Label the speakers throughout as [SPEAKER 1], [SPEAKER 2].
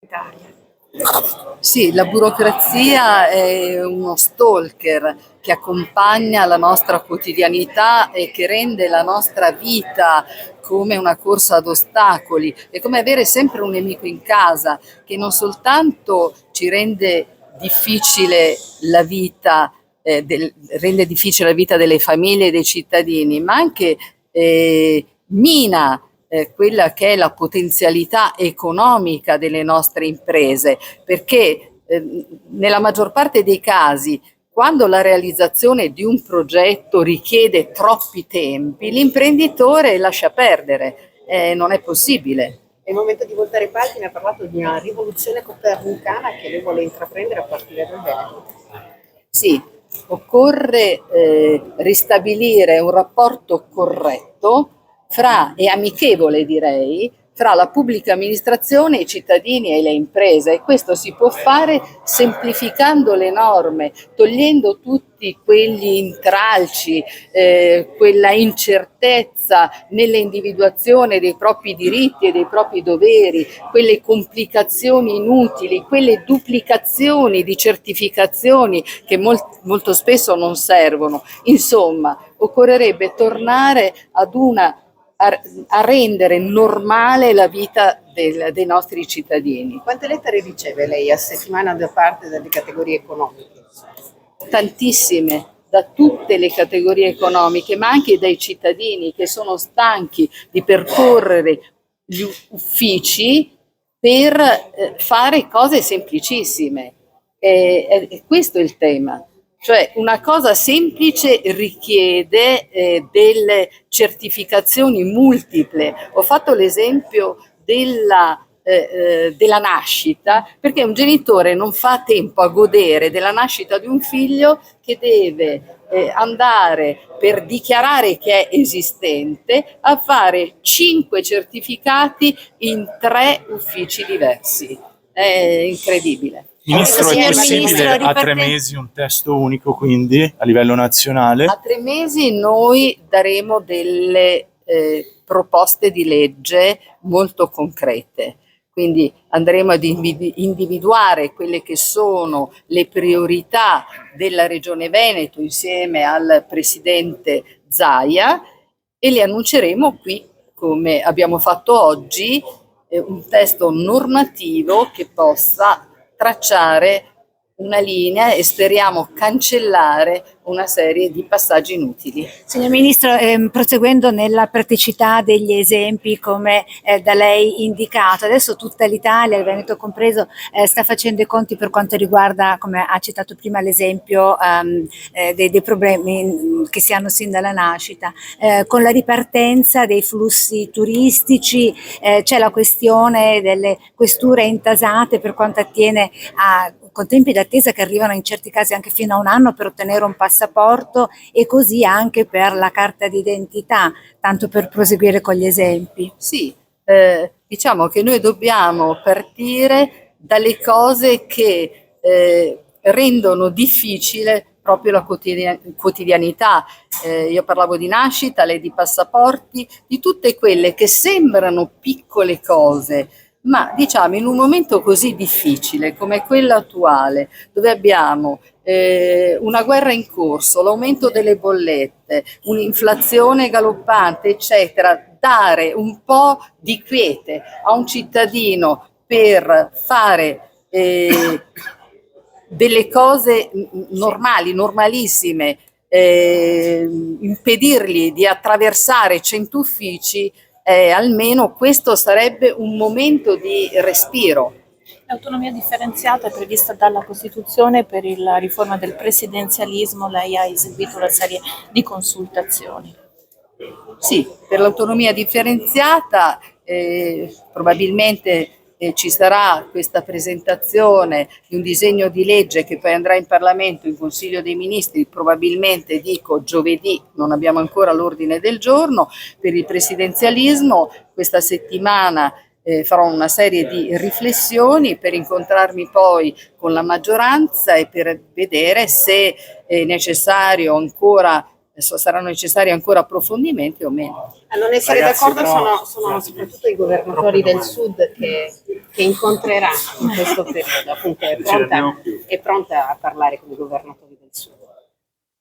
[SPEAKER 1] Italia.
[SPEAKER 2] Sì, la burocrazia è uno stalker che accompagna la nostra quotidianità e che rende la nostra vita come una corsa ad ostacoli. È come avere sempre un nemico in casa che non soltanto ci rende difficile la vita, rende difficile la vita delle famiglie e dei cittadini, ma anche mina quella che è la potenzialità economica delle nostre imprese, perché nella maggior parte dei casi, quando la realizzazione di un progetto richiede troppi tempi, l'imprenditore lascia perdere, non è possibile.
[SPEAKER 1] È il momento di voltare pagina, ha parlato di una rivoluzione copernicana che lei vuole intraprendere a partire dal Veneto.
[SPEAKER 2] Sì, occorre ristabilire un rapporto corretto e amichevole direi, fra la pubblica amministrazione, i cittadini e le imprese, e questo si può fare semplificando le norme, togliendo tutti quegli intralci, quella incertezza nell'individuazione dei propri diritti e dei propri doveri, quelle complicazioni inutili, quelle duplicazioni di certificazioni che molto spesso non servono. Insomma, occorrerebbe tornare a rendere normale la vita dei nostri cittadini.
[SPEAKER 1] Quante lettere riceve lei a settimana da parte delle categorie economiche?
[SPEAKER 2] Tantissime, da tutte le categorie economiche, ma anche dai cittadini che sono stanchi di percorrere gli uffici per fare cose semplicissime. Questo è il tema. Cioè una cosa semplice richiede delle certificazioni multiple. Ho fatto l'esempio della nascita, perché un genitore non fa tempo a godere della nascita di un figlio che deve andare per dichiarare che è esistente a fare 5 certificati in 3 uffici diversi. È incredibile.
[SPEAKER 3] Ministro, è possibile a 3 mesi un testo unico, quindi a livello nazionale?
[SPEAKER 2] A 3 mesi noi daremo delle proposte di legge molto concrete, quindi andremo ad individuare quelle che sono le priorità della Regione Veneto insieme al Presidente Zaia e le annunceremo qui, come abbiamo fatto oggi, un testo normativo che possa tracciare una linea e speriamo cancellare una serie di passaggi inutili.
[SPEAKER 4] Signor Ministro, proseguendo nella praticità degli esempi come da lei indicato, adesso tutta l'Italia, il Veneto compreso, sta facendo i conti per quanto riguarda, come ha citato prima l'esempio, dei problemi che si hanno sin dalla nascita. Con la ripartenza dei flussi turistici c'è la questione delle questure intasate per quanto attiene con tempi d'attesa che arrivano in certi casi anche fino a un anno per ottenere un passaporto e così anche per la carta d'identità, tanto per proseguire con gli esempi.
[SPEAKER 2] Sì, diciamo che noi dobbiamo partire dalle cose che rendono difficile proprio la quotidianità. Io parlavo di nascita, lei di passaporti, di tutte quelle che sembrano piccole cose, ma diciamo in un momento così difficile come quello attuale, dove abbiamo una guerra in corso, l'aumento delle bollette, un'inflazione galoppante, eccetera, dare un po' di quiete a un cittadino per fare delle cose normali, normalissime, impedirgli di attraversare 100 uffici, almeno questo sarebbe un momento di respiro.
[SPEAKER 5] L'autonomia differenziata è prevista dalla Costituzione per la riforma del presidenzialismo, lei ha eseguito una serie di consultazioni.
[SPEAKER 2] Sì, per l'autonomia differenziata probabilmente ci sarà questa presentazione di un disegno di legge che poi andrà in Parlamento, in Consiglio dei Ministri, probabilmente dico giovedì, non abbiamo ancora l'ordine del giorno. Per il presidenzialismo questa settimana farò una serie di riflessioni per incontrarmi poi con la maggioranza e per vedere se è necessario ancora Adesso saranno necessari ancora approfondimenti o meno.
[SPEAKER 1] A non essere
[SPEAKER 3] Ragazzi,
[SPEAKER 1] d'accordo
[SPEAKER 3] però-
[SPEAKER 1] sono soprattutto i governatori del sud che incontrerà in questo periodo, appunto è pronta a parlare con i governatori del sud.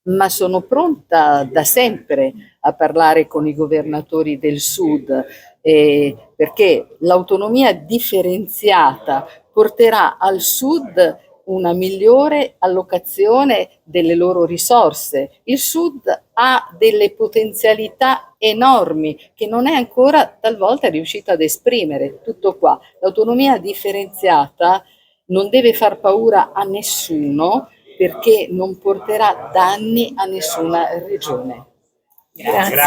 [SPEAKER 2] Ma sono pronta da sempre a parlare con i governatori del sud, perché l'autonomia differenziata porterà al sud una migliore allocazione delle loro risorse. Il sud ha delle potenzialità enormi che non è ancora talvolta riuscita ad esprimere. Tutto qua. L'autonomia differenziata non deve far paura a nessuno, perché non porterà danni a nessuna regione.
[SPEAKER 5] Grazie.